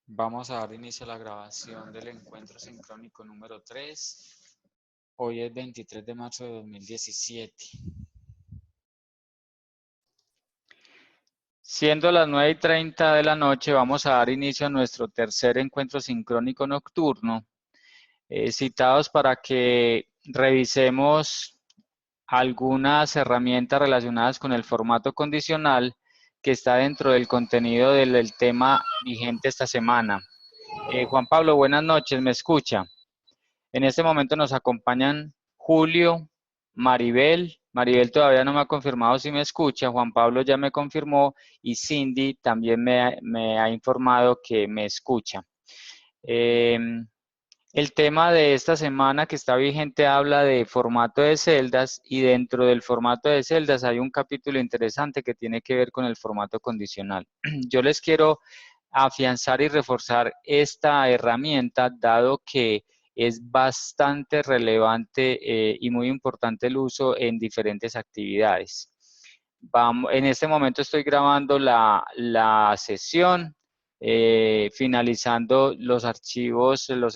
Vamos a dar inicio a la grabación del encuentro sincrónico número 3. Hoy es 23 de marzo de 2017. Siendo las 9:30 de la noche, vamos a dar inicio a nuestro tercer encuentro sincrónico nocturno, citados para que revisemos algunas herramientas relacionadas con el formato condicional que está dentro del contenido del tema vigente esta semana. Juan Pablo, buenas noches, ¿me escucha? En este momento nos acompañan Julio, Maribel. Maribel todavía no me ha confirmado si me escucha. Juan Pablo ya me confirmó y Cindy también me ha informado que me escucha. El tema de esta semana que está vigente habla de formato de celdas y dentro del formato de celdas hay un capítulo interesante que tiene que ver con el formato condicional. Yo les quiero afianzar y reforzar esta herramienta dado que es bastante relevante y muy importante el uso en diferentes actividades. En este momento estoy grabando la sesión. Finalizando los archivos, los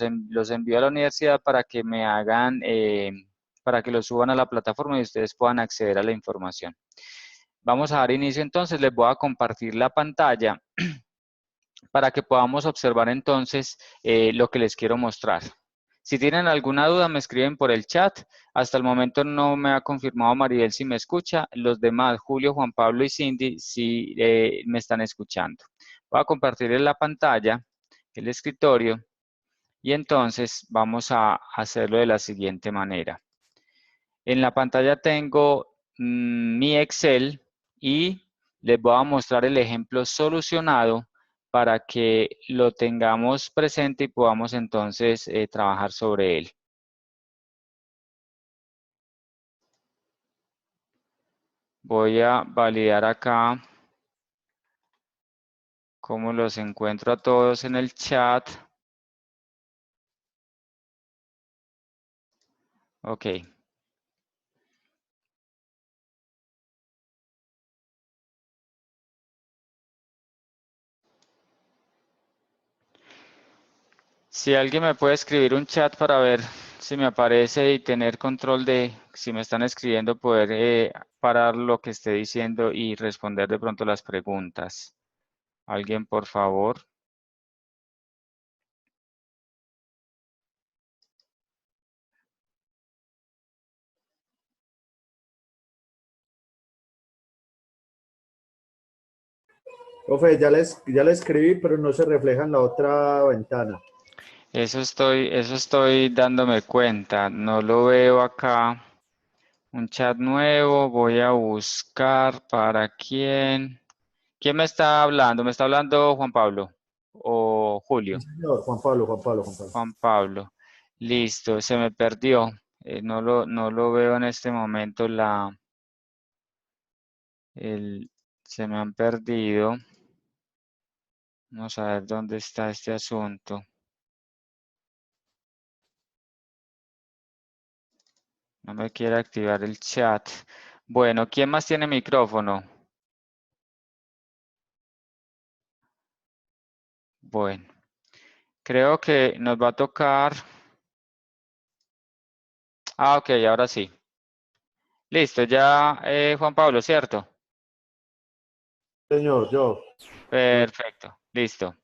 envío a la universidad para que me hagan, para que los suban a la plataforma y ustedes puedan acceder a la información. Vamos a dar inicio entonces, les voy a compartir la pantalla para que podamos observar entonces lo que les quiero mostrar. Si tienen alguna duda, me escriben por el chat. Hasta el momento no me ha confirmado Maribel si me escucha. Los demás, Julio, Juan Pablo y Cindy, sí me están escuchando. Voy a compartir en la pantalla el escritorio y entonces vamos a hacerlo de la siguiente manera. En la pantalla tengo mi Excel y les voy a mostrar el ejemplo solucionado para que lo tengamos presente y podamos entonces trabajar sobre él. Voy a validar acá cómo los encuentro a todos en el chat. Ok. Si alguien me puede escribir un chat para ver si me aparece y tener control de si me están escribiendo, poder parar lo que esté diciendo y responder de pronto las preguntas. Alguien, por favor. Profe, ya le escribí, pero no se refleja en la otra ventana. Eso estoy dándome cuenta. No lo veo acá. Un chat nuevo. Voy a buscar para quién. ¿Quién me está hablando? ¿Me está hablando Juan Pablo o Julio? Sí, señor, Juan Pablo, Juan Pablo, Juan Pablo. Juan Pablo. Listo, se me perdió. No lo veo en este momento. Se me han perdido. Vamos a ver dónde está este asunto. No me quiere activar el chat. Bueno, ¿quién más tiene micrófono? Bueno, creo que nos va a tocar. Ah, ok, ahora sí. Listo, ya Juan Pablo, ¿cierto? Señor, yo. Perfecto, listo.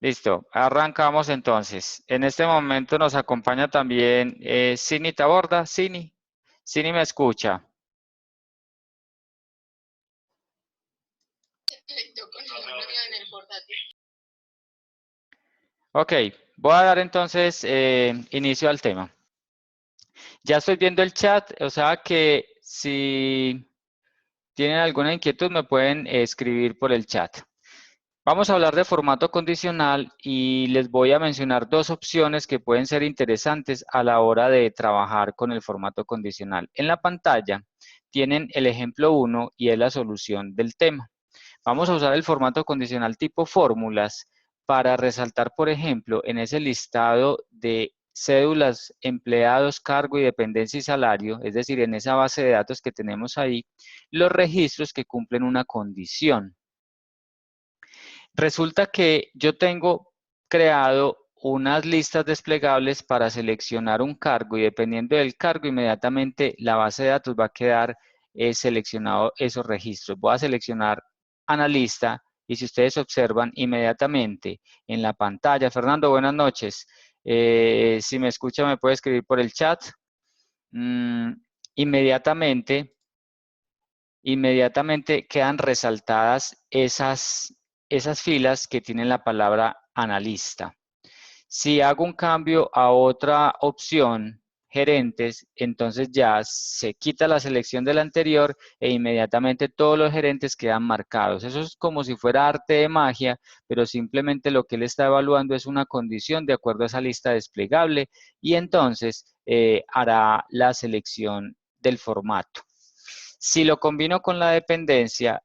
Listo, arrancamos entonces. En este momento nos acompaña también Cini Taborda. Cini me escucha. Ok, voy a dar entonces inicio al tema. Ya estoy viendo el chat, o sea que si tienen alguna inquietud me pueden escribir por el chat. Vamos a hablar de formato condicional y les voy a mencionar dos opciones que pueden ser interesantes a la hora de trabajar con el formato condicional. En la pantalla tienen el ejemplo 1 y es la solución del tema. Vamos a usar el formato condicional tipo fórmulas para resaltar, por ejemplo, en ese listado de cédulas, empleados, cargo y dependencia y salario, es decir, en esa base de datos que tenemos ahí, los registros que cumplen una condición. Resulta que yo tengo creado unas listas desplegables para seleccionar un cargo y dependiendo del cargo, inmediatamente la base de datos va a quedar seleccionado esos registros. Voy a seleccionar analista y si ustedes observan inmediatamente en la pantalla, Fernando, buenas noches. Si me escucha, me puede escribir por el chat. Inmediatamente quedan resaltadas esas filas que tienen la palabra analista. Si hago un cambio a otra opción, gerentes, entonces ya se quita la selección de la anterior e inmediatamente todos los gerentes quedan marcados. Eso es como si fuera arte de magia, pero simplemente lo que él está evaluando es una condición de acuerdo a esa lista desplegable y entonces hará la selección del formato. Si lo combino con la dependencia,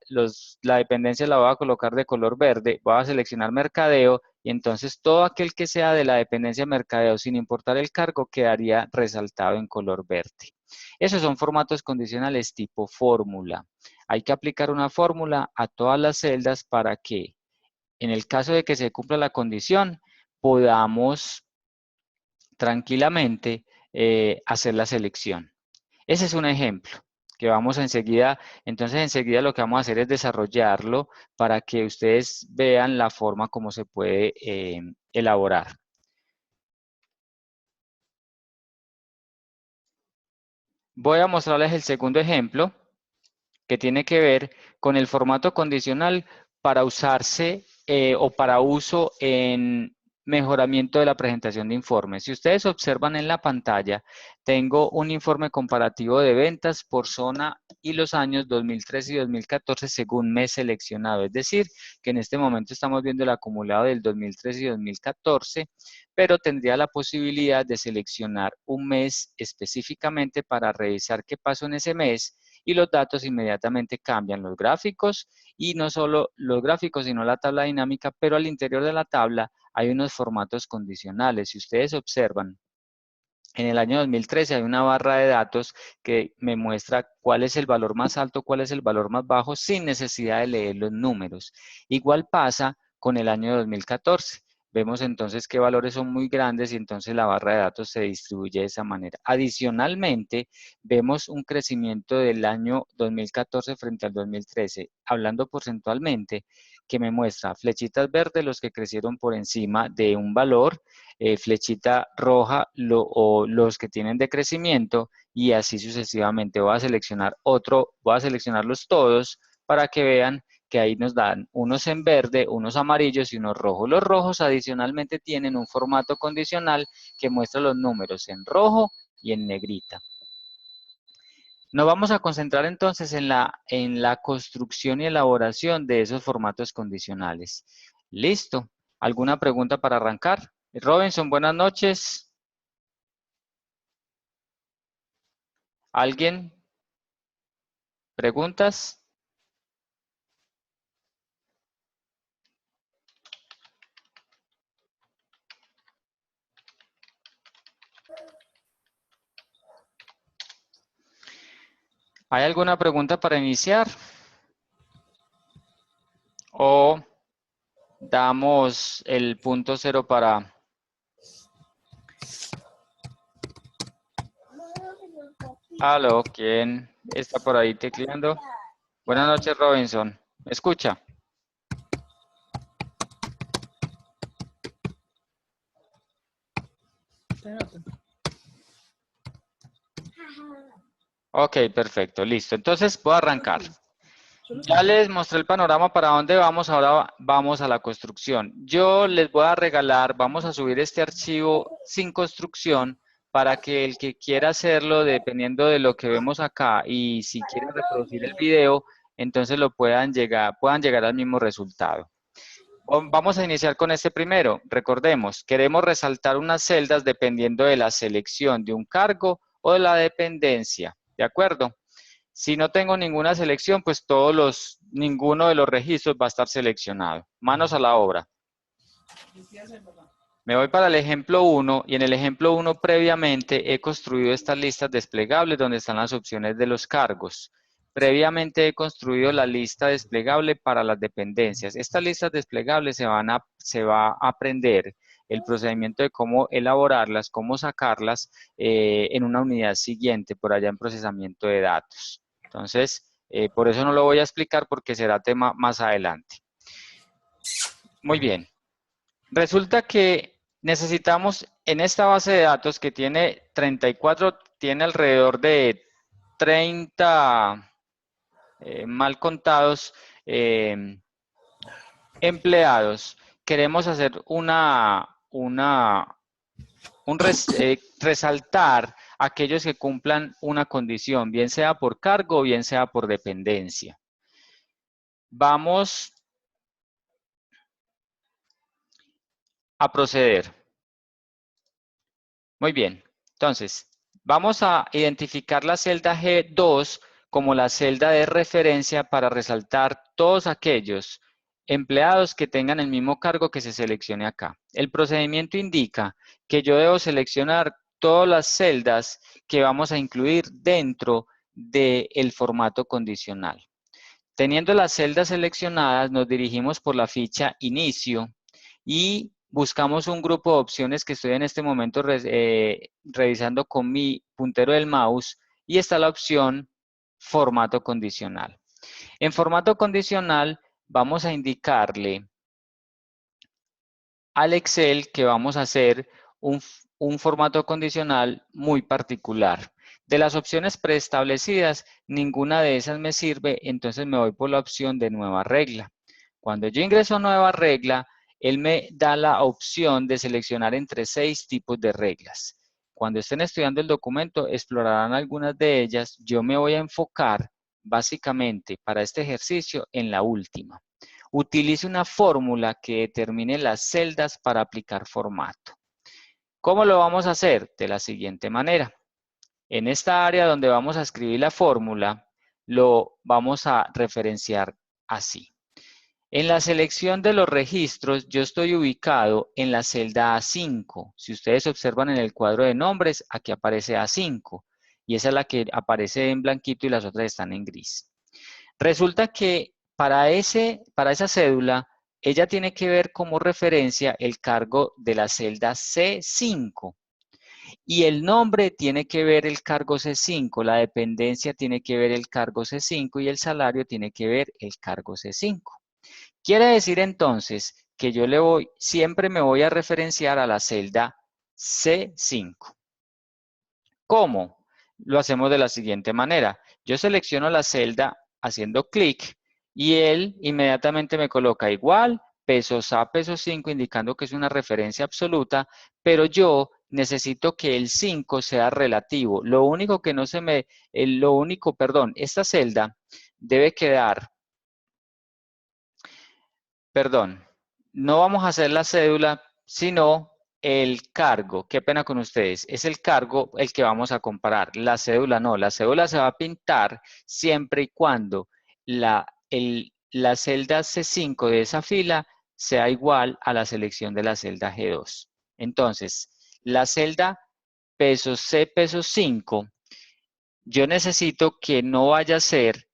la dependencia la voy a colocar de color verde, voy a seleccionar mercadeo y entonces todo aquel que sea de la dependencia mercadeo, sin importar el cargo, quedaría resaltado en color verde. Esos son formatos condicionales tipo fórmula. Hay que aplicar una fórmula a todas las celdas para que, en el caso de que se cumpla la condición, podamos tranquilamente hacer la selección. Ese es un ejemplo que vamos a enseguida, entonces enseguida lo que vamos a hacer es desarrollarlo para que ustedes vean la forma como se puede elaborar. Voy a mostrarles el segundo ejemplo que tiene que ver con el formato condicional para usarse o para uso en mejoramiento de la presentación de informes. Si ustedes observan en la pantalla, tengo un informe comparativo de ventas por zona y los años 2013 y 2014 según mes seleccionado. Es decir, que en este momento estamos viendo el acumulado del 2013 y 2014, pero tendría la posibilidad de seleccionar un mes específicamente para revisar qué pasó en ese mes y los datos inmediatamente cambian los gráficos y no solo los gráficos, sino la tabla dinámica, pero al interior de la tabla hay unos formatos condicionales. Si ustedes observan, en el año 2013 hay una barra de datos que me muestra cuál es el valor más alto, cuál es el valor más bajo, sin necesidad de leer los números. Igual pasa con el año 2014. Vemos entonces qué valores son muy grandes y entonces la barra de datos se distribuye de esa manera. Adicionalmente, vemos un crecimiento del año 2014 frente al 2013, hablando porcentualmente, que me muestra flechitas verdes los que crecieron por encima de un valor, flechita roja o los que tienen decrecimiento y así sucesivamente. Voy a seleccionar voy a seleccionarlos todos para que vean que ahí nos dan unos en verde, unos amarillos y unos rojos. Los rojos adicionalmente tienen un formato condicional que muestra los números en rojo y en negrita. Nos vamos a concentrar entonces en la construcción y elaboración de esos formatos condicionales. Listo. ¿Alguna pregunta para arrancar? Robinson, buenas noches. ¿Alguien? ¿Preguntas? ¿Hay alguna pregunta para iniciar? ¿O damos el punto cero para... Aló, ¿quién está por ahí tecleando? Buenas noches, Robinson. ¿Me escucha? Ok, perfecto, listo. Entonces voy a arrancar. Ya les mostré el panorama para dónde vamos, ahora vamos a la construcción. Yo les voy a regalar, vamos a subir este archivo sin construcción para que el que quiera hacerlo, dependiendo de lo que vemos acá, y si quieren reproducir el video, entonces puedan llegar al mismo resultado. Vamos a iniciar con este primero. Recordemos, queremos resaltar unas celdas dependiendo de la selección de un cargo o de la dependencia. ¿De acuerdo? Si no tengo ninguna selección, pues ninguno de los registros va a estar seleccionado. Manos a la obra. Me voy para el ejemplo 1 y en el ejemplo 1 previamente he construido estas listas desplegables donde están las opciones de los cargos. Previamente he construido la lista desplegable para las dependencias. Estas listas desplegables se va a aprender el procedimiento de cómo elaborarlas, cómo sacarlas en una unidad siguiente, por allá en procesamiento de datos. Entonces, por eso no lo voy a explicar porque será tema más adelante. Muy bien. Resulta que necesitamos en esta base de datos que tiene 34, tiene alrededor de 30 mal contados empleados, queremos hacer resaltar aquellos que cumplan una condición, bien sea por cargo o bien sea por dependencia. Vamos a proceder. Muy bien, entonces vamos a identificar la celda G2 como la celda de referencia para resaltar todos aquellos empleados que tengan el mismo cargo que se seleccione acá. El procedimiento indica que yo debo seleccionar todas las celdas que vamos a incluir dentro del formato condicional. Teniendo las celdas seleccionadas, nos dirigimos por la ficha Inicio y buscamos un grupo de opciones que estoy en este momento revisando con mi puntero del mouse y está la opción Formato condicional. En formato condicional vamos a indicarle al Excel que vamos a hacer un formato condicional muy particular. De las opciones preestablecidas, ninguna de esas me sirve, entonces me voy por la opción de nueva regla. Cuando yo ingreso a nueva regla, él me da la opción de seleccionar entre 6 tipos de reglas. Cuando estén estudiando el documento, explorarán algunas de ellas. Yo me voy a enfocar básicamente para este ejercicio en la última. Utilice una fórmula que determine las celdas para aplicar formato. ¿Cómo lo vamos a hacer? De la siguiente manera. En esta área donde vamos a escribir la fórmula, lo vamos a referenciar así. En la selección de los registros, yo estoy ubicado en la celda A5. Si ustedes observan en el cuadro de nombres, aquí aparece A5. Y esa es la que aparece en blanquito y las otras están en gris. Resulta que para esa cédula, ella tiene que ver como referencia el cargo de la celda C5. Y el nombre tiene que ver el cargo C5, la dependencia tiene que ver el cargo C5 y el salario tiene que ver el cargo C5. Quiere decir entonces que yo siempre me voy a referenciar a la celda C5. ¿Cómo? Lo hacemos de la siguiente manera. Yo selecciono la celda haciendo clic y él inmediatamente me coloca igual, pesos A, pesos 5, indicando que es una referencia absoluta, pero yo necesito que el 5 sea relativo. Lo único que no se me, esta celda debe quedar, no vamos a hacer la cédula, sino el cargo. Qué pena con ustedes. Es el cargo el que vamos a comparar. La cédula no. La cédula se va a pintar siempre y cuando la celda C5 de esa fila sea igual a la selección de la celda G2. Entonces, la celda pesos C, pesos 5, yo necesito que no vaya a ser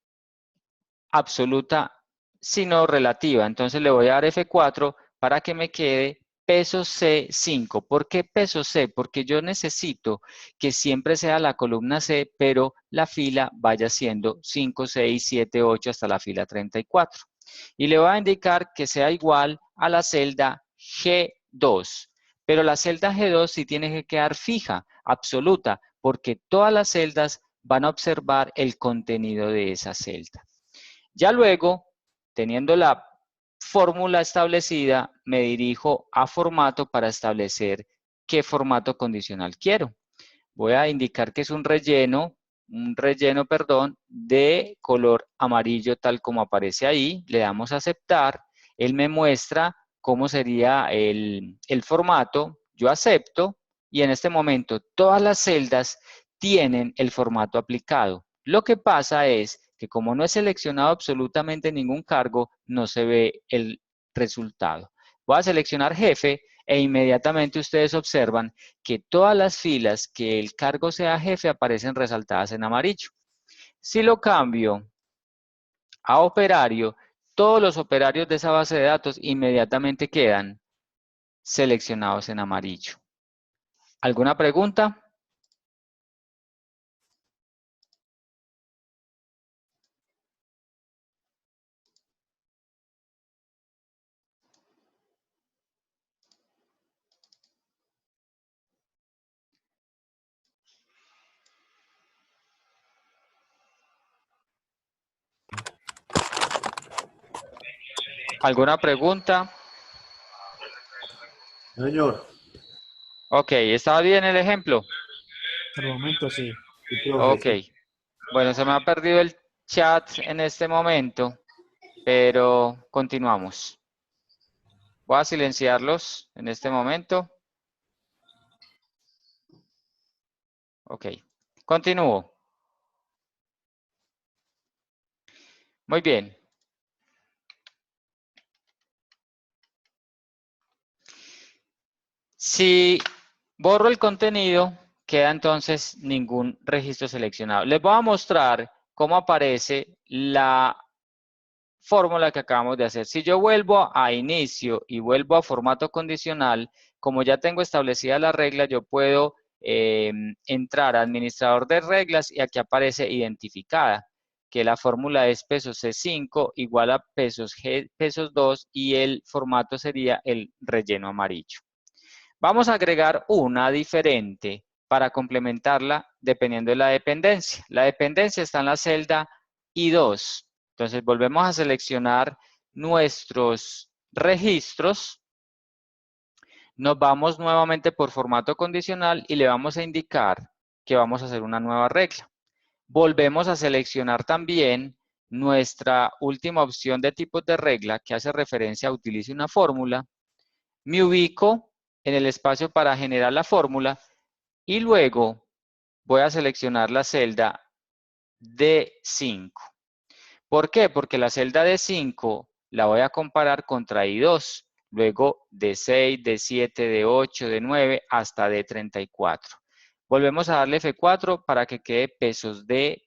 absoluta, sino relativa. Entonces le voy a dar F4 para que me quede peso C5. ¿Por qué peso C? Porque yo necesito que siempre sea la columna C, pero la fila vaya siendo 5, 6, 7, 8 hasta la fila 34. Y le voy a indicar que sea igual a la celda G2. Pero la celda G2 sí tiene que quedar fija, absoluta, porque todas las celdas van a observar el contenido de esa celda. Ya luego, teniendo la fórmula establecida, me dirijo a formato para establecer qué formato condicional quiero. Voy a indicar que es un relleno, de color amarillo tal como aparece ahí. Le damos a aceptar. Él me muestra cómo sería el formato. Yo acepto y en este momento todas las celdas tienen el formato aplicado. Lo que pasa es que como no he seleccionado absolutamente ningún cargo, no se ve el resultado. Voy a seleccionar jefe e inmediatamente ustedes observan que todas las filas que el cargo sea jefe aparecen resaltadas en amarillo. Si lo cambio a operario, todos los operarios de esa base de datos inmediatamente quedan seleccionados en amarillo. ¿Alguna pregunta? ¿Alguna pregunta? Señor. Ok, ¿está bien el ejemplo? Por el momento sí. Sí, profe, Ok. sí. Bueno, se me ha perdido el chat en este momento, pero continuamos. Voy a silenciarlos en este momento. Ok. Continúo. Muy bien. Si borro el contenido, queda entonces ningún registro seleccionado. Les voy a mostrar cómo aparece la fórmula que acabamos de hacer. Si yo vuelvo a inicio y vuelvo a formato condicional, como ya tengo establecida la regla, yo puedo entrar a administrador de reglas y aquí aparece identificada, que la fórmula es pesos C5 igual a pesos G, pesos 2 y el formato sería el relleno amarillo. Vamos a agregar una diferente para complementarla dependiendo de la dependencia. La dependencia está en la celda I2. Entonces volvemos a seleccionar nuestros registros. Nos vamos nuevamente por formato condicional y le vamos a indicar que vamos a hacer una nueva regla. Volvemos a seleccionar también nuestra última opción de tipos de regla que hace referencia a utilice una fórmula. Me ubico en el espacio para generar la fórmula y luego voy a seleccionar la celda D5. ¿Por qué? Porque la celda D5 la voy a comparar contra I2, luego D6, D7, D8, D9 hasta D34. Volvemos a darle F4 para que quede pesos D5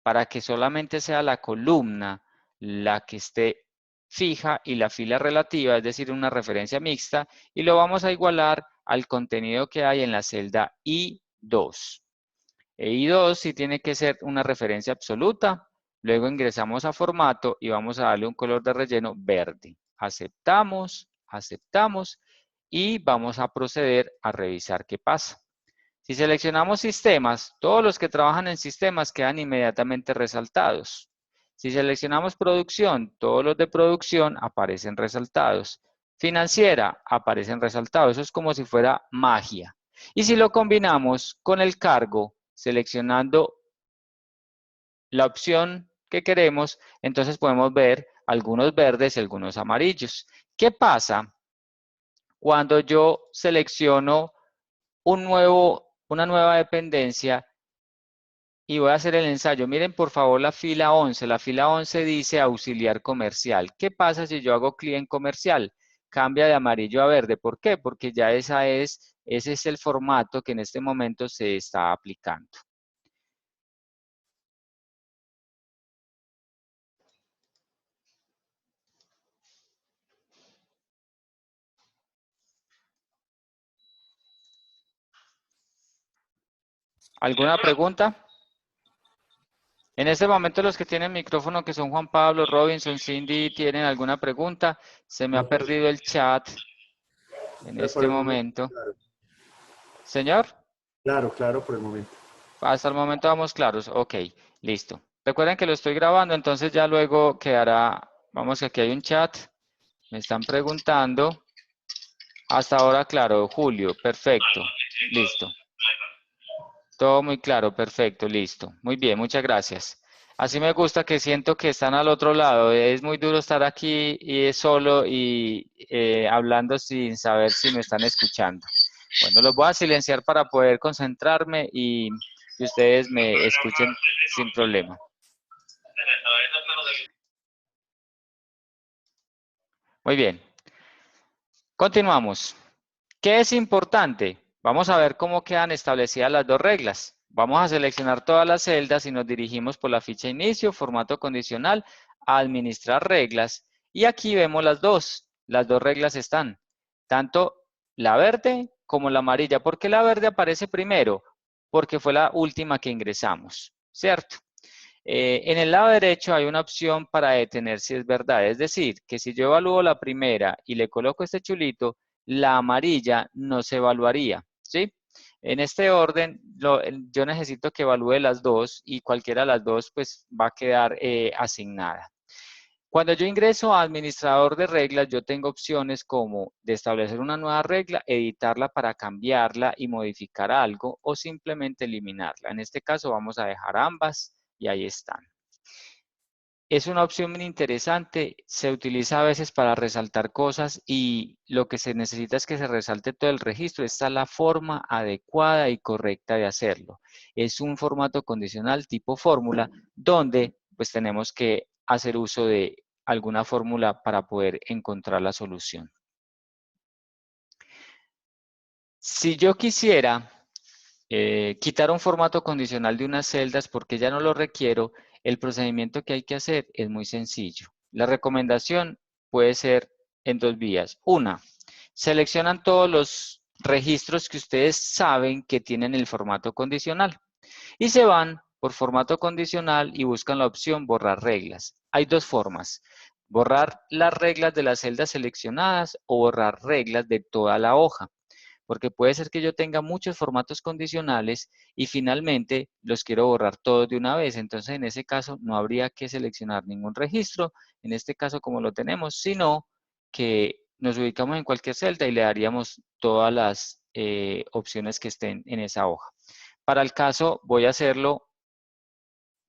para que solamente sea la columna la que esté fija y la fila relativa, es decir, una referencia mixta, y lo vamos a igualar al contenido que hay en la celda I2. I2 sí tiene que ser una referencia absoluta, luego ingresamos a formato y vamos a darle un color de relleno verde. Aceptamos, aceptamos y vamos a proceder a revisar qué pasa. Si seleccionamos sistemas, todos los que trabajan en sistemas quedan inmediatamente resaltados. Si seleccionamos producción, todos los de producción aparecen resaltados. Financiera, aparecen resaltados. Eso es como si fuera magia. Y si lo combinamos con el cargo, seleccionando la opción que queremos, entonces podemos ver algunos verdes y algunos amarillos. ¿Qué pasa cuando yo selecciono una nueva dependencia y voy a hacer el ensayo? Miren por favor la fila 11. La fila 11 dice auxiliar comercial. ¿Qué pasa si yo hago clic en comercial? Cambia de amarillo a verde. ¿Por qué? Porque ya ese es el formato que en este momento se está aplicando. ¿Alguna pregunta? En este momento los que tienen micrófono, que son Juan Pablo, Robinson, Cindy, ¿tienen alguna pregunta? Se me ha perdido el chat en Por este el momento, momento. claro. Señor, Claro, por el momento. hasta el momento vamos claros. Ok, listo. Recuerden que lo estoy grabando, entonces ya luego quedará, vamos, aquí hay un chat, me están preguntando. Hasta ahora claro, Julio, perfecto, listo. Todo muy claro, perfecto, listo. Muy bien, muchas gracias. Así me gusta, que siento que están al otro lado. Es muy duro estar aquí y solo y hablando sin saber si me están escuchando. Bueno, los voy a silenciar para poder concentrarme y que ustedes me escuchen sin problema. Muy bien. Continuamos. ¿Qué es importante? Vamos a ver cómo quedan establecidas las dos reglas. Vamos a seleccionar todas las celdas y nos dirigimos por la ficha inicio, formato condicional, a administrar reglas. Y aquí vemos las dos reglas están, tanto la verde como la amarilla. ¿Por qué la verde aparece primero? Porque fue la última que ingresamos, ¿cierto? En el lado derecho hay una opción para detener si es verdad, es decir, que si yo evalúo la primera y le coloco este chulito, la amarilla no se evaluaría, ¿sí? En este orden, yo necesito que evalúe las dos y cualquiera de las dos pues va a quedar asignada. Cuando yo ingreso a administrador de reglas, yo tengo opciones como de establecer una nueva regla, editarla para cambiarla y modificar algo o simplemente eliminarla. En este caso vamos a dejar ambas y ahí están. Es una opción muy interesante, se utiliza a veces para resaltar cosas y lo que se necesita es que se resalte todo el registro. Esta es la forma adecuada y correcta de hacerlo. Es un formato condicional tipo fórmula donde pues tenemos que hacer uso de alguna fórmula para poder encontrar la solución. Si yo quisiera quitar un formato condicional de unas celdas porque ya no lo requiero, el procedimiento que hay que hacer es muy sencillo. La recomendación puede ser en dos vías. Una, seleccionan todos los registros que ustedes saben que tienen el formato condicional y se van por formato condicional y buscan la opción borrar reglas. Hay dos formas, borrar las reglas de las celdas seleccionadas o borrar reglas de toda la hoja. Porque puede ser que yo tenga muchos formatos condicionales y finalmente los quiero borrar todos de una vez. Entonces, en ese caso, no habría que seleccionar ningún registro, en este caso como lo tenemos, sino que nos ubicamos en cualquier celda y le daríamos todas las opciones que estén en esa hoja. Para el caso, voy a hacerlo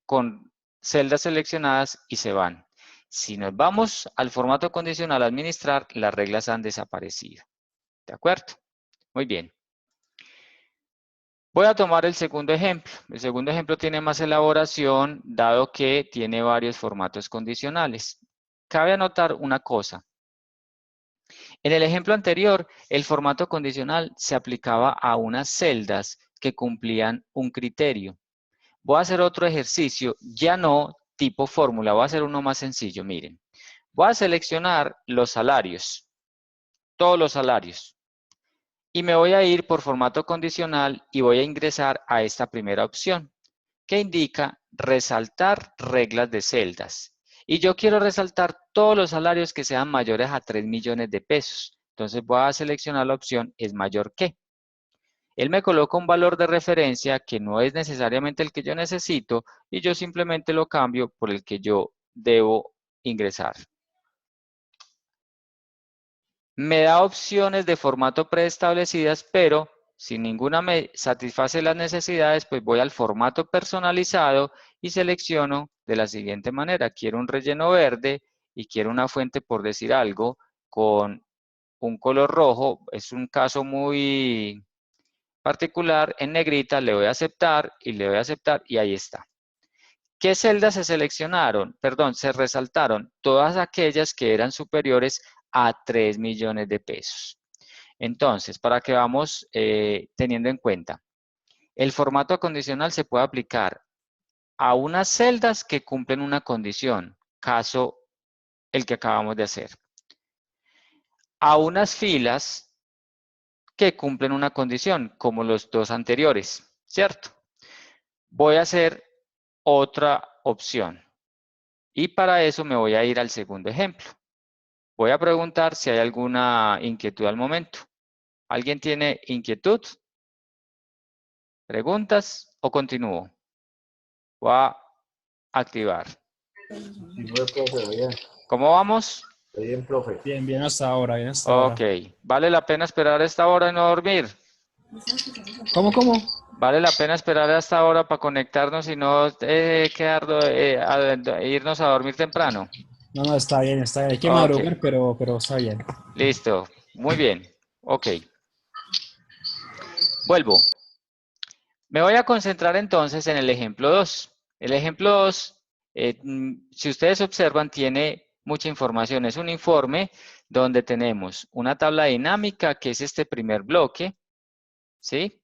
con celdas seleccionadas y se van. Si nos vamos al formato condicional a administrar, las reglas han desaparecido. ¿De acuerdo? Muy bien. Voy a tomar el segundo ejemplo. El segundo ejemplo tiene más elaboración, dado que tiene varios formatos condicionales. Cabe anotar una cosa. En el ejemplo anterior, el formato condicional se aplicaba a unas celdas que cumplían un criterio. Voy a hacer otro ejercicio, ya no tipo fórmula, voy a hacer uno más sencillo, miren. Voy a seleccionar los salarios, todos los salarios. Y me voy a ir por formato condicional y voy a ingresar a esta primera opción que indica resaltar reglas de celdas. Y yo quiero resaltar todos los salarios que sean mayores a 3 millones de pesos. Entonces voy a seleccionar la opción es mayor que. Él me coloca un valor de referencia que no es necesariamente el que yo necesito y yo simplemente lo cambio por el que yo debo ingresar. Me da opciones de formato preestablecidas, pero si ninguna me satisface las necesidades, pues voy al formato personalizado y selecciono de la siguiente manera. Quiero un relleno verde y quiero una fuente, por decir algo, con un color rojo. Es un caso muy particular. En negrita le voy a aceptar y le doy a aceptar y ahí está. ¿Qué celdas se seleccionaron? Perdón, se resaltaron todas aquellas que eran superiores a 3 millones de pesos. Entonces, para que vamos teniendo en cuenta, el formato condicional se puede aplicar a unas celdas que cumplen una condición, caso el que acabamos de hacer. A unas filas que cumplen una condición, como los dos anteriores, ¿cierto? Voy a hacer otra opción. Y para eso me voy a ir al segundo ejemplo. Voy a preguntar si hay alguna inquietud al momento. ¿Alguien tiene inquietud? ¿Preguntas o continúo? Voy a activar. ¿Cómo vamos? Bien, profe. Bien, bien hasta ahora, bien hasta ahora. Ok. ¿Vale la pena esperar a esta hora y no dormir? ¿Cómo? ¿Vale la pena esperar a esta hora para conectarnos y no irnos a dormir temprano? No, está bien, está bien. Hay que Ok. madrugar, pero está bien. Listo. Muy bien. Ok. Vuelvo. Me voy a concentrar entonces en el ejemplo 2. El ejemplo 2, si ustedes observan, tiene mucha información. Es un informe donde tenemos una tabla dinámica, que es este primer bloque, ¿sí?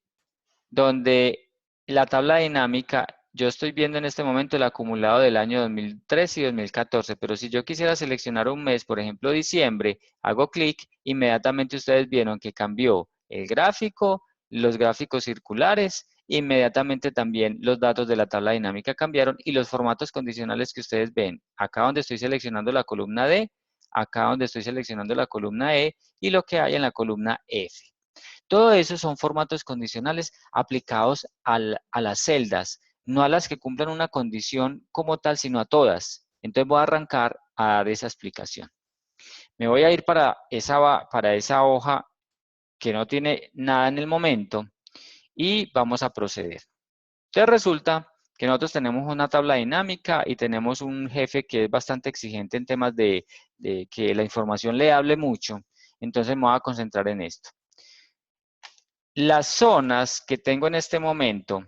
Donde la tabla dinámica, yo estoy viendo en este momento el acumulado del año 2013 y 2014, pero si yo quisiera seleccionar un mes, por ejemplo diciembre, hago clic, inmediatamente ustedes vieron que cambió el gráfico, los gráficos circulares, inmediatamente también los datos de la tabla dinámica cambiaron y los formatos condicionales que ustedes ven, acá donde estoy seleccionando la columna D, acá donde estoy seleccionando la columna E y lo que hay en la columna F. Todo eso son formatos condicionales aplicados a las celdas, no a las que cumplan una condición como tal, sino a todas. Entonces voy a arrancar a dar esa explicación. Me voy a ir para esa hoja que no tiene nada en el momento y vamos a proceder. Entonces resulta que nosotros tenemos una tabla dinámica y tenemos un jefe que es bastante exigente en temas de que la información le hable mucho. Entonces me voy a concentrar en esto. Las zonas que tengo en este momento,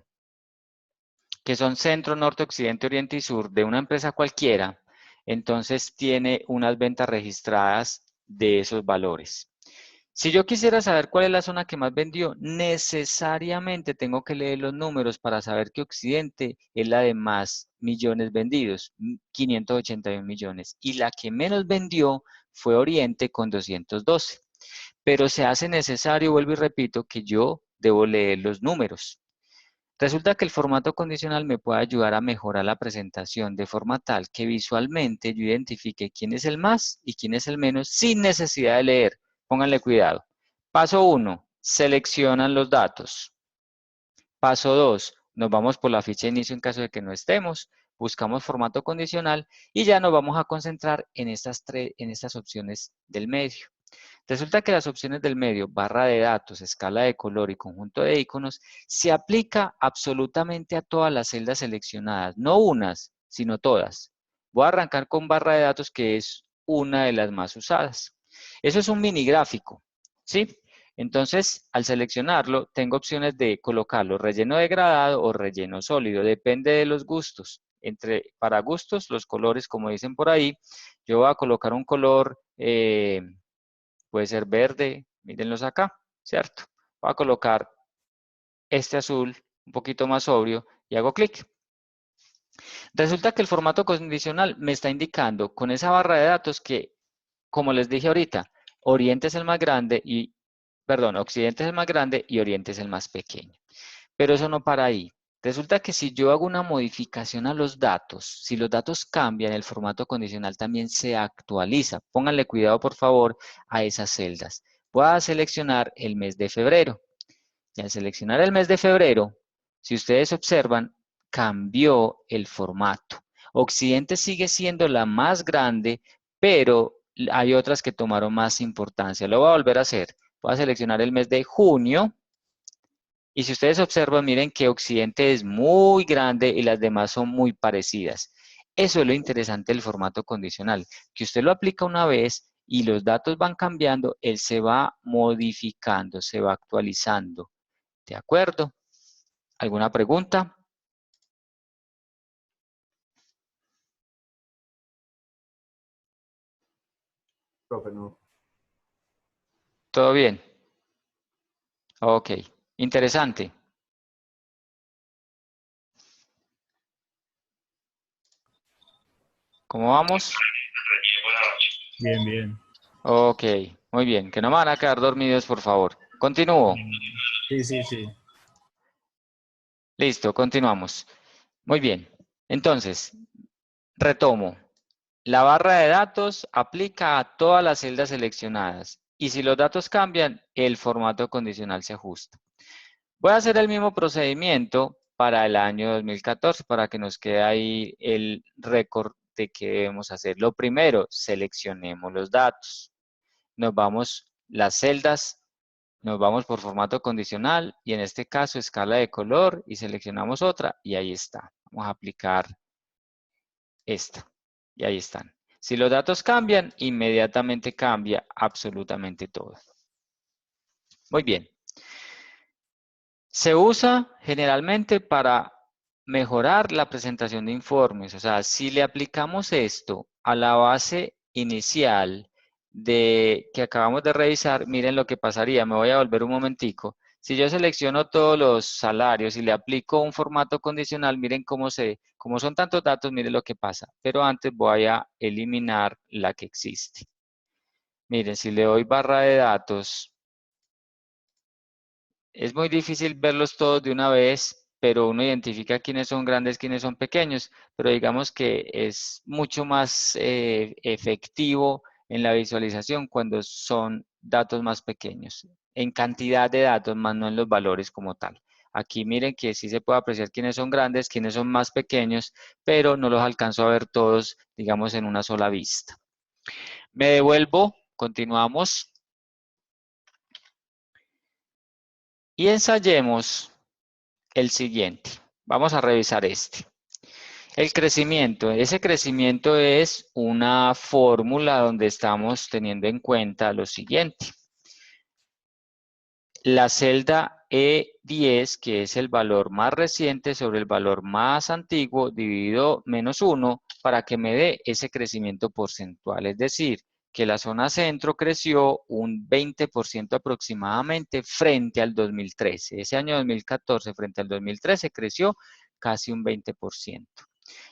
que son centro, norte, occidente, oriente y sur de una empresa cualquiera, entonces tiene unas ventas registradas de esos valores. Si yo quisiera saber cuál es la zona que más vendió, necesariamente tengo que leer los números para saber que Occidente es la de más millones vendidos, 581 millones, y la que menos vendió fue Oriente con 212. Pero se hace necesario, vuelvo y repito, que yo debo leer los números. Resulta que el formato condicional me puede ayudar a mejorar la presentación de forma tal que visualmente yo identifique quién es el más y quién es el menos sin necesidad de leer. Pónganle cuidado. Paso 1, seleccionan los datos. Paso 2, nos vamos por la ficha de inicio en caso de que no estemos, buscamos formato condicional y ya nos vamos a concentrar en estas opciones del medio. Resulta que las opciones del medio, barra de datos, escala de color y conjunto de iconos, se aplica absolutamente a todas las celdas seleccionadas, no unas, sino todas. Voy a arrancar con barra de datos, que es una de las más usadas. Eso es un mini gráfico, ¿sí? Entonces, al seleccionarlo, tengo opciones de colocarlo relleno degradado o relleno sólido, depende de los gustos. Para gustos, los colores, como dicen por ahí, yo voy a colocar un color... puede ser verde, mírenlos acá, ¿cierto? Voy a colocar este azul un poquito más sobrio y hago clic. Resulta que el formato condicional me está indicando con esa barra de datos que, como les dije ahorita, Oriente es el más grande y, perdón, Occidente es el más grande y Oriente es el más pequeño. Pero eso no para ahí. Resulta que si yo hago una modificación a los datos, si los datos cambian, el formato condicional también se actualiza. Pónganle cuidado, por favor, a esas celdas. Voy a seleccionar el mes de febrero. Y al seleccionar el mes de febrero, si ustedes observan, cambió el formato. Occidente sigue siendo la más grande, pero hay otras que tomaron más importancia. Lo voy a volver a hacer. Voy a seleccionar el mes de junio. Y si ustedes observan, miren que Occidente es muy grande y las demás son muy parecidas. Eso es lo interesante del formato condicional, que usted lo aplica una vez y los datos van cambiando, él se va modificando, se va actualizando. ¿De acuerdo? ¿Alguna pregunta? Profe, no. ¿Todo bien? Ok. Interesante. ¿Cómo vamos? Bien, bien. Ok. Muy bien. Que no me van a quedar dormidos, por favor. Continúo. Sí, sí, sí. Listo, continuamos. Muy bien. Entonces, retomo. La barra de datos aplica a todas las celdas seleccionadas y si los datos cambian, el formato condicional se ajusta. Voy a hacer el mismo procedimiento para el año 2014 para que nos quede ahí el récord de qué debemos hacer. Lo primero, seleccionemos los datos. Nos vamos las celdas, nos vamos por formato condicional y en este caso escala de color y seleccionamos otra y ahí está. Vamos a aplicar esta y ahí están. Si los datos cambian, inmediatamente cambia absolutamente todo. Muy bien. Se usa generalmente para mejorar la presentación de informes. O sea, si le aplicamos esto a la base inicial que acabamos de revisar, miren lo que pasaría. Me voy a volver un momentico. Si yo selecciono todos los salarios y le aplico un formato condicional, miren cómo son tantos datos, miren lo que pasa. Pero antes voy a eliminar la que existe. Miren, si le doy barra de datos, es muy difícil verlos todos de una vez, pero uno identifica quiénes son grandes, quiénes son pequeños, pero digamos que es mucho más efectivo en la visualización cuando son datos más pequeños, en cantidad de datos, más no en los valores como tal. Aquí miren que sí se puede apreciar quiénes son grandes, quiénes son más pequeños, pero no los alcanzo a ver todos, digamos, en una sola vista. Me devuelvo, continuamos. Y ensayemos el siguiente. Vamos a revisar este. El crecimiento. Ese crecimiento es una fórmula donde estamos teniendo en cuenta lo siguiente. La celda E10, que es el valor más reciente sobre el valor más antiguo, dividido menos 1, para que me dé ese crecimiento porcentual. Es decir, que la zona centro creció un 20% aproximadamente frente al 2013. Ese año 2014 frente al 2013 creció casi un 20%.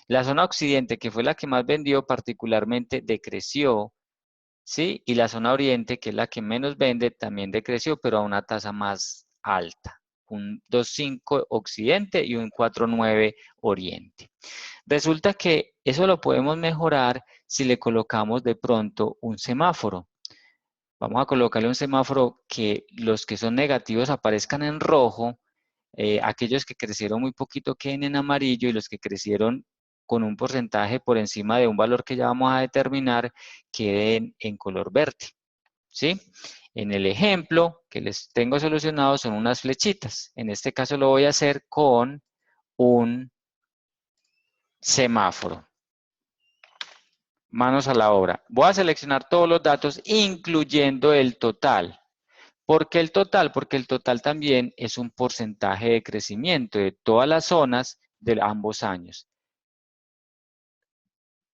La zona occidente, que fue la que más vendió, particularmente decreció, ¿sí? Y la zona oriente, que es la que menos vende, también decreció, pero a una tasa más alta. Un 2.5 occidente y un 4.9 oriente. Resulta que eso lo podemos mejorar si le colocamos de pronto un semáforo. Vamos a colocarle un semáforo que los que son negativos aparezcan en rojo, aquellos que crecieron muy poquito queden en amarillo y los que crecieron con un porcentaje por encima de un valor que ya vamos a determinar queden en color verde. ¿Sí? En el ejemplo que les tengo solucionado son unas flechitas. En este caso lo voy a hacer con un semáforo. Manos a la obra. Voy a seleccionar todos los datos, incluyendo el total. ¿Por qué el total? Porque el total también es un porcentaje de crecimiento de todas las zonas de ambos años.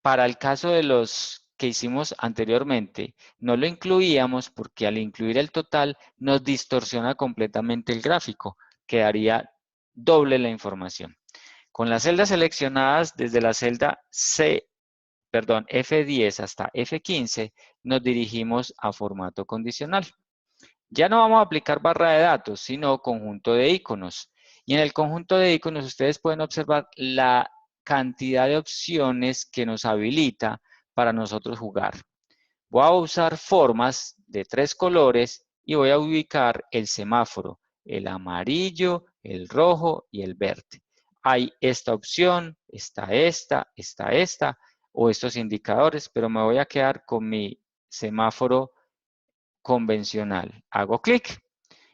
Para el caso de los que hicimos anteriormente, no lo incluíamos porque al incluir el total nos distorsiona completamente el gráfico. Quedaría doble la información. Con las celdas seleccionadas desde la celda F10 hasta F15, nos dirigimos a formato condicional. Ya no vamos a aplicar barra de datos, sino conjunto de iconos. Y en el conjunto de iconos ustedes pueden observar la cantidad de opciones que nos habilita para nosotros jugar. Voy a usar formas de 3 colores y voy a ubicar el semáforo, el amarillo, el rojo y el verde. Hay esta opción, está esta, o estos indicadores, pero me voy a quedar con mi semáforo convencional. Hago clic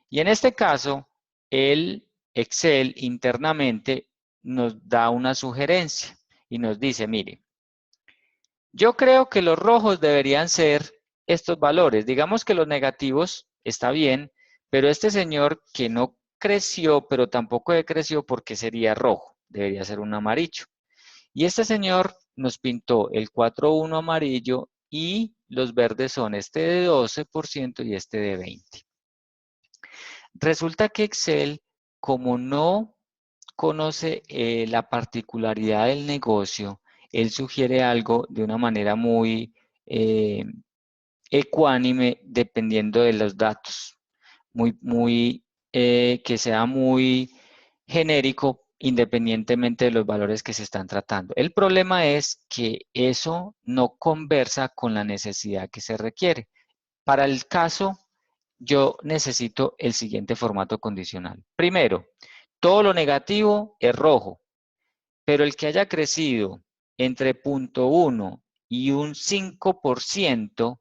y en este caso el Excel internamente nos da una sugerencia y nos dice, mire, yo creo que los rojos deberían ser estos valores. Digamos que los negativos está bien, pero este señor que no creció, pero tampoco decreció, porque sería rojo, debería ser un amarillo. Y este señor nos pintó el 4.1 amarillo y los verdes son este de 12% y este de 20%. Resulta que Excel, como no conoce la particularidad del negocio, él sugiere algo de una manera muy ecuánime dependiendo de los datos, que sea muy genérico independientemente de los valores que se están tratando. El problema es que eso no conversa con la necesidad que se requiere. Para el caso, yo necesito el siguiente formato condicional. Primero, todo lo negativo es rojo, pero el que haya crecido entre 0.1 y un 5%,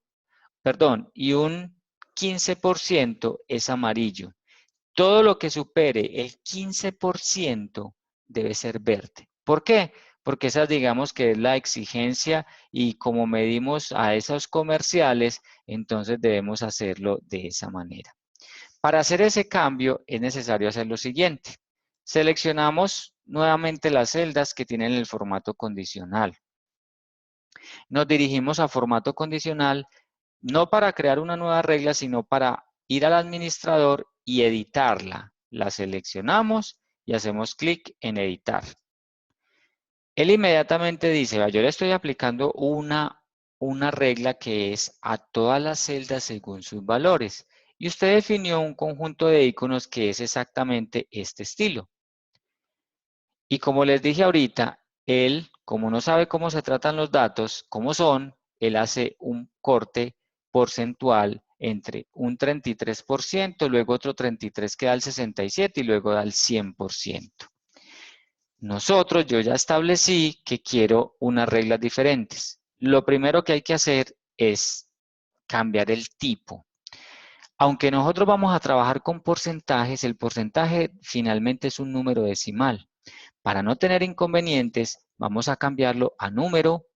perdón, y un 15% es amarillo. Todo lo que supere el 15% debe ser verde. ¿Por qué? Porque esa digamos que es la exigencia y como medimos a esos comerciales, entonces debemos hacerlo de esa manera. Para hacer ese cambio es necesario hacer lo siguiente. Seleccionamos nuevamente las celdas que tienen el formato condicional. Nos dirigimos a formato condicional no para crear una nueva regla, sino para ir al administrador y editarla. La seleccionamos y hacemos clic en editar. Él inmediatamente dice, yo le estoy aplicando una regla que es a todas las celdas según sus valores. Y usted definió un conjunto de iconos que es exactamente este estilo. Y como les dije ahorita, él, como no sabe cómo se tratan los datos, cómo son, él hace un corte porcentual entre un 33%, luego otro 33% que da el 67% y luego da el 100%. Nosotros, yo ya establecí que quiero unas reglas diferentes. Lo primero que hay que hacer es cambiar el tipo. Aunque nosotros vamos a trabajar con porcentajes, el porcentaje finalmente es un número decimal. Para no tener inconvenientes, vamos a cambiarlo a número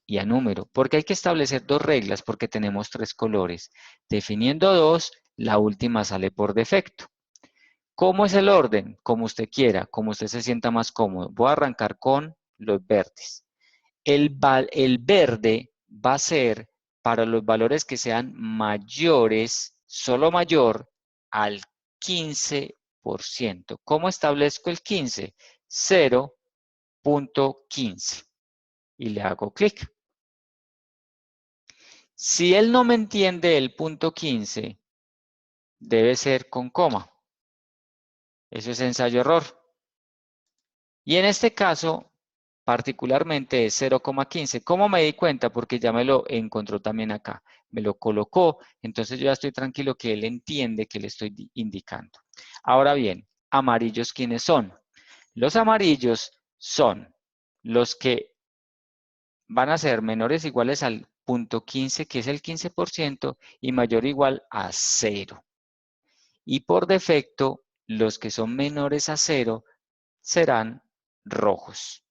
y a número, porque hay que establecer dos reglas porque tenemos tres colores. Definiendo dos, la última sale por defecto. ¿Cómo es el orden? Como usted quiera, como usted se sienta más cómodo. Voy a arrancar con los verdes. El verde va a ser para los valores que sean mayores, solo mayor, al 15%. ¿Cómo establezco el 15? 0.15. Y le hago clic. Si él no me entiende el punto 15, debe ser con coma. Eso es ensayo-error. Y en este caso, particularmente es 0,15. ¿Cómo me di cuenta? Porque ya me lo encontró también acá. Me lo colocó, entonces yo ya estoy tranquilo que él entiende que le estoy indicando. Ahora bien, amarillos, ¿quiénes son? Los amarillos son los que van a ser menores o iguales al punto 15, que es el 15%, y mayor o igual a 0. Y por defecto, los que son menores a 0 serán rojos.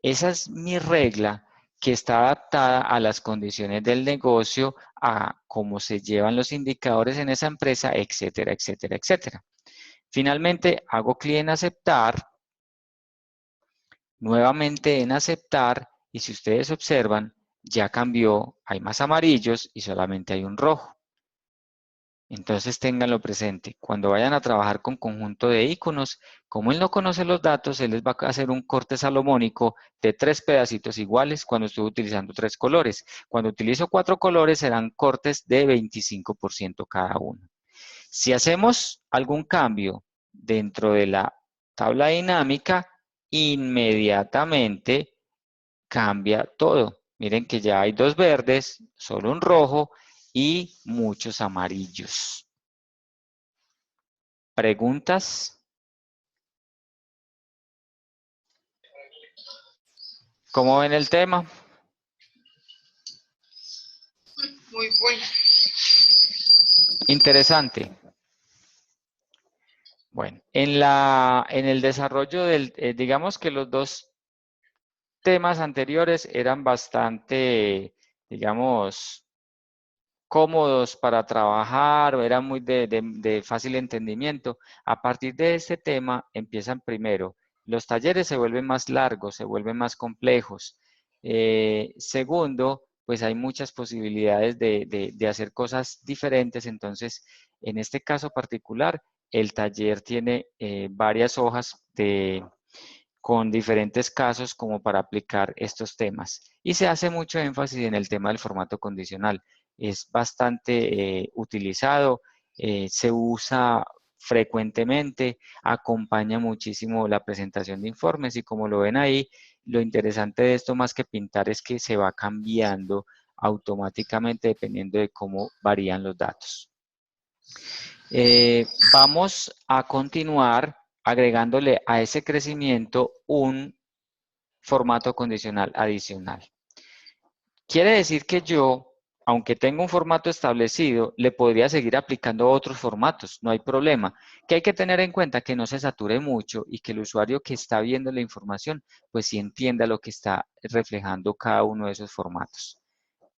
Esa es mi regla que está adaptada a las condiciones del negocio, a cómo se llevan los indicadores en esa empresa, etcétera, etcétera, etcétera. Finalmente, hago clic en aceptar, nuevamente en aceptar, y si ustedes observan, ya cambió, hay más amarillos y solamente hay un rojo. Entonces ténganlo presente, cuando vayan a trabajar con conjunto de iconos, como él no conoce los datos, él les va a hacer un corte salomónico de 3 pedacitos iguales cuando estoy utilizando 3 colores. Cuando utilizo 4 colores serán cortes de 25% cada uno. Si hacemos algún cambio dentro de la tabla dinámica, inmediatamente cambia todo. Miren que ya hay 2 verdes, solo un rojo y muchos amarillos. ¿Preguntas? ¿Cómo ven el tema? Muy bueno. Interesante. Bueno, en el desarrollo del, digamos que los dos temas anteriores eran bastante, digamos, cómodos para trabajar, o eran muy de fácil entendimiento. A partir de este tema empiezan primero, los talleres se vuelven más largos, se vuelven más complejos. Segundo, pues hay muchas posibilidades de hacer cosas diferentes, entonces en este caso particular, el taller tiene varias hojas con diferentes casos como para aplicar estos temas. Y se hace mucho énfasis en el tema del formato condicional. Es bastante utilizado, se usa frecuentemente, acompaña muchísimo la presentación de informes y como lo ven ahí, lo interesante de esto más que pintar es que se va cambiando automáticamente dependiendo de cómo varían los datos. Vamos a continuar agregándole a ese crecimiento un formato condicional adicional. Quiere decir que yo, aunque tenga un formato establecido, le podría seguir aplicando otros formatos, no hay problema. Que hay que tener en cuenta que no se sature mucho y que el usuario que está viendo la información, pues sí entienda lo que está reflejando cada uno de esos formatos.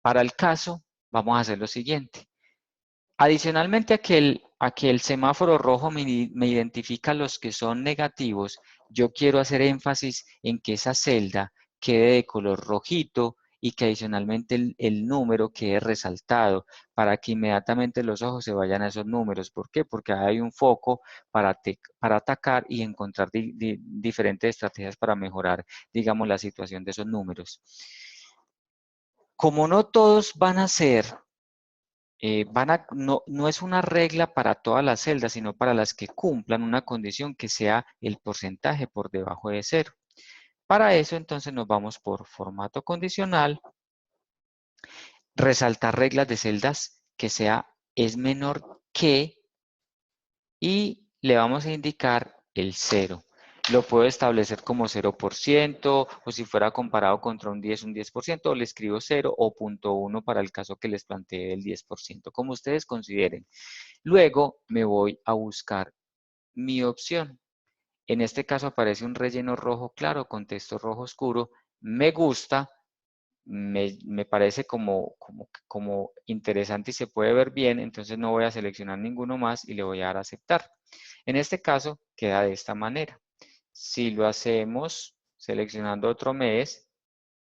Para el caso, vamos a hacer lo siguiente. Adicionalmente a que el semáforo rojo me identifica los que son negativos, yo quiero hacer énfasis en que esa celda quede de color rojito y que adicionalmente el número quede resaltado para que inmediatamente los ojos se vayan a esos números. ¿Por qué? Porque hay un foco para atacar y encontrar diferentes estrategias para mejorar, digamos, la situación de esos números. Como no todos van a ser, no es una regla para todas las celdas, sino para las que cumplan una condición que sea el porcentaje por debajo de 0. Para eso, entonces, nos vamos por formato condicional, resaltar reglas de celdas que sea es menor que, y le vamos a indicar el 0. Lo puedo establecer como 0%, o si fuera comparado contra un 10%, o le escribo 0 o 0.1 para el caso que les planteé el 10%, como ustedes consideren. Luego me voy a buscar mi opción. En este caso aparece un relleno rojo claro con texto rojo oscuro. Me gusta, me parece como interesante y se puede ver bien, entonces no voy a seleccionar ninguno más y le voy a dar a aceptar. En este caso queda de esta manera. Si lo hacemos seleccionando otro mes,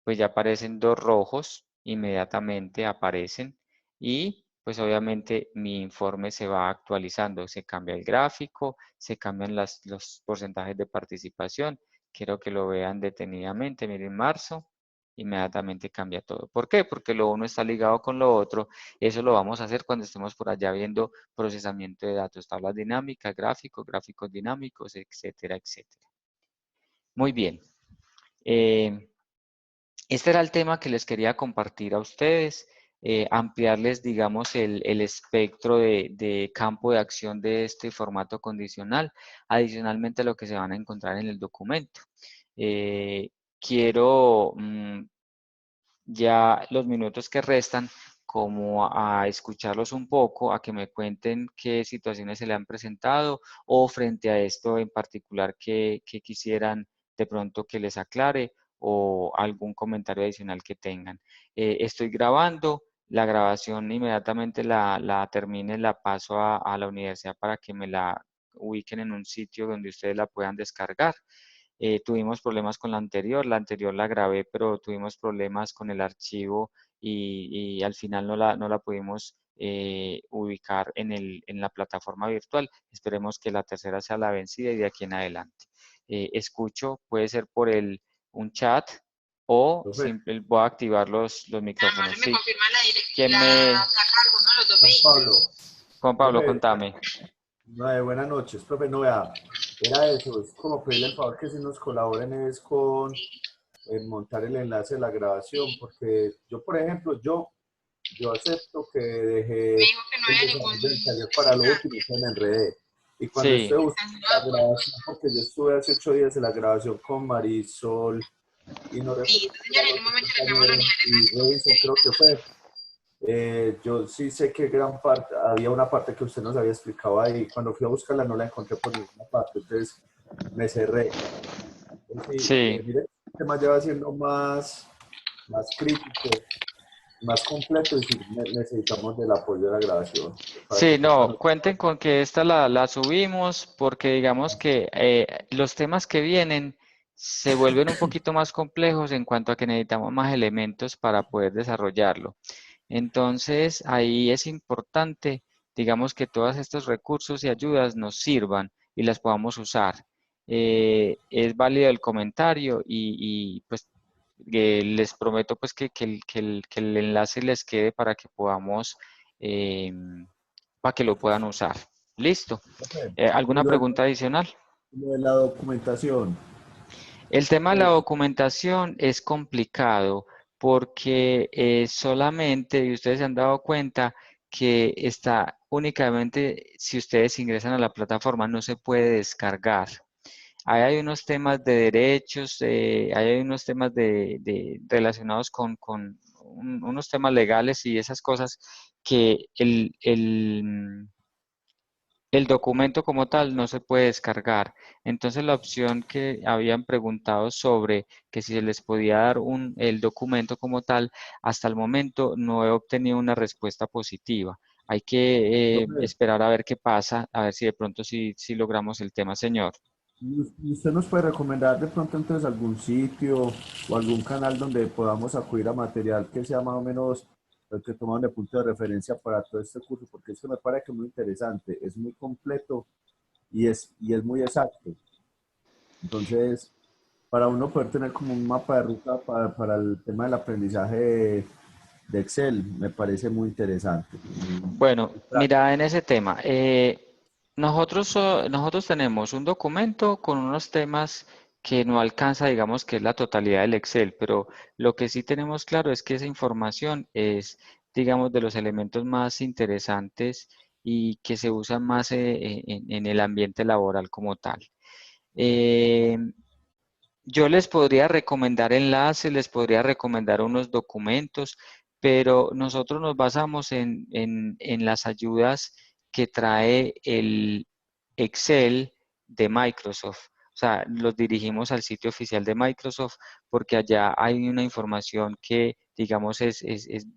pues ya aparecen dos rojos, inmediatamente aparecen y pues obviamente mi informe se va actualizando, se cambia el gráfico, se cambian los porcentajes de participación. Quiero que lo vean detenidamente, miren marzo, inmediatamente cambia todo. ¿Por qué? Porque lo uno está ligado con lo otro. Eso lo vamos a hacer cuando estemos por allá viendo procesamiento de datos, tablas dinámicas, gráficos dinámicos, etcétera, etcétera. Muy bien. Este era el tema que les quería compartir a ustedes, ampliarles, digamos, el espectro de campo de acción de este formato condicional, adicionalmente a lo que se van a encontrar en el documento. Quiero ya los minutos que restan como a escucharlos un poco, a que me cuenten qué situaciones se le han presentado o frente a esto en particular que quisieran de pronto que les aclare o algún comentario adicional que tengan. Estoy grabando, la grabación inmediatamente la termine, la paso a la universidad para que me la ubiquen en un sitio donde ustedes la puedan descargar. Tuvimos problemas con la anterior la grabé, pero tuvimos problemas con el archivo y al final no la pudimos ubicar en la plataforma virtual. Esperemos que la tercera sea la vencida y de aquí en adelante. Escucho, puede ser por un chat o voy a activar los micrófonos. Me confirma la dirección. ¿Quién me... Los dos Juan Pablo. Juan Pablo, Profe, contame. buenas noches, profe. No, vea, era eso, es como pedirle el favor que si nos colaboren es con montar el enlace de la grabación, porque yo, por ejemplo, yo acepto que dejé Me dijo que no había el ningún... desarrollo del taller para lo último y me enredé. Y cuando Sí. estoy buscando la grabación, porque yo estuve hace 8 días en la grabación con Marisol y no recuerdo. Sí, señor, en un momento le llamo a la unidad y Robinson, creo que fue. Yo sí sé que gran parte, había una parte que usted nos había explicado ahí. Cuando fui a buscarla no la encontré por ninguna parte, entonces me cerré. Entonces, Sí. mire, el tema ya va siendo más crítico, más completo y sí necesitamos del apoyo de la grabación. Sí, no, cuenten con que esta la subimos porque digamos que los temas que vienen se vuelven un poquito más complejos en cuanto a que necesitamos más elementos para poder desarrollarlo. Entonces, ahí es importante, digamos, que todos estos recursos y ayudas nos sirvan y las podamos usar. Es válido el comentario y pues les prometo pues que el enlace les quede para que podamos, para que lo puedan usar. Listo. ¿Alguna pregunta adicional? Lo de la documentación. El tema de la documentación es complicado porque solamente, y ustedes se han dado cuenta, que está únicamente, si ustedes ingresan a la plataforma, no se puede descargar. Ahí hay unos temas de derechos, ahí hay unos temas relacionados con unos temas legales y esas cosas que el documento como tal no se puede descargar. Entonces la opción que habían preguntado sobre que si se les podía dar el documento como tal, hasta el momento no he obtenido una respuesta positiva. Hay que esperar a ver qué pasa, a ver si de pronto sí logramos el tema, señor. ¿Y usted nos puede recomendar de pronto entonces algún sitio o algún canal donde podamos acudir a material que sea más o menos el que tomamos de punto de referencia para todo este curso? Porque esto me parece que es muy interesante, es muy completo y es muy exacto. Entonces, para uno poder tener como un mapa de ruta para el tema del aprendizaje de Excel, me parece muy interesante. Bueno, Muy práctico. mira, en ese tema, nosotros tenemos un documento con unos temas que no alcanza, digamos, que es la totalidad del Excel, pero lo que sí tenemos claro es que esa información es, digamos, de los elementos más interesantes y que se usan más en el ambiente laboral como tal. Eh, yo les podría recomendar enlaces, les podría recomendar unos documentos, pero nosotros nos basamos en las ayudas que trae el Excel de Microsoft. O sea, los dirigimos al sitio oficial de Microsoft porque allá hay una información que, digamos, es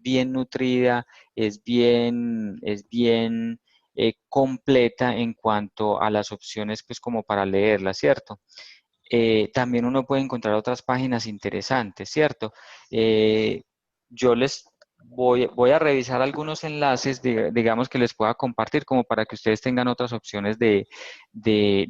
bien nutrida, es bien completa en cuanto a las opciones, pues como para leerla, ¿cierto? También uno puede encontrar otras páginas interesantes, ¿cierto? Yo les voy a revisar algunos enlaces, digamos, que les pueda compartir como para que ustedes tengan otras opciones de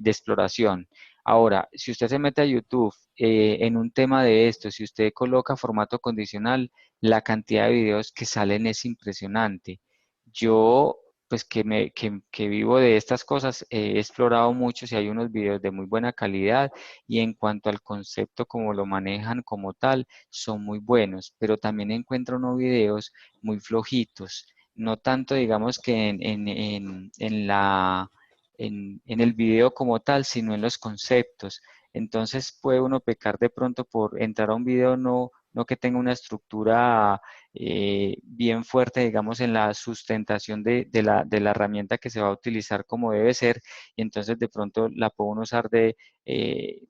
exploración. Ahora, si usted se mete a YouTube en un tema de esto, si usted coloca formato condicional, la cantidad de videos que salen es impresionante. Yo pues que vivo de estas cosas, he explorado mucho y hay unos videos de muy buena calidad y en cuanto al concepto, como lo manejan como tal, son muy buenos, pero también encuentro unos videos muy flojitos, no tanto digamos que en el video como tal, sino en los conceptos. Entonces puede uno pecar de pronto por entrar a un video no que tenga una estructura bien fuerte, digamos, en la sustentación de la herramienta que se va a utilizar como debe ser, y entonces de pronto la puede uno usar eh,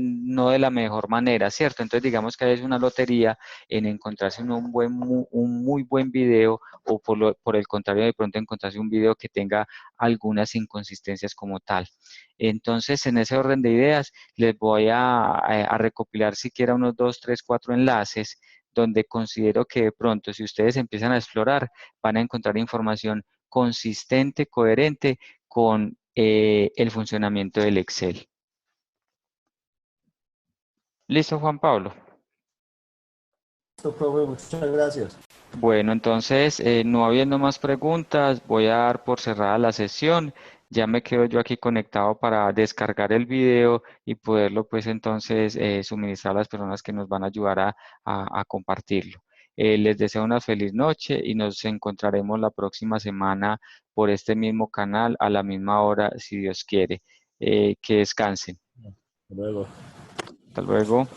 no de la mejor manera, ¿cierto? Entonces digamos que es una lotería en encontrarse un muy buen video o por el contrario de pronto encontrarse un video que tenga algunas inconsistencias como tal. Entonces en ese orden de ideas les voy a recopilar siquiera unos 2, 3, 4 enlaces donde considero que de pronto si ustedes empiezan a explorar van a encontrar información consistente, coherente con el funcionamiento del Excel. ¿Listo, Juan Pablo? Listo, profe, muchas gracias. Bueno, entonces, no habiendo más preguntas, voy a dar por cerrada la sesión. Ya me quedo yo aquí conectado para descargar el video y poderlo, pues, entonces, suministrar a las personas que nos van a ayudar a compartirlo. Les deseo una feliz noche y nos encontraremos la próxima semana por este mismo canal a la misma hora, si Dios quiere. Que descansen. Hasta luego. Hasta luego.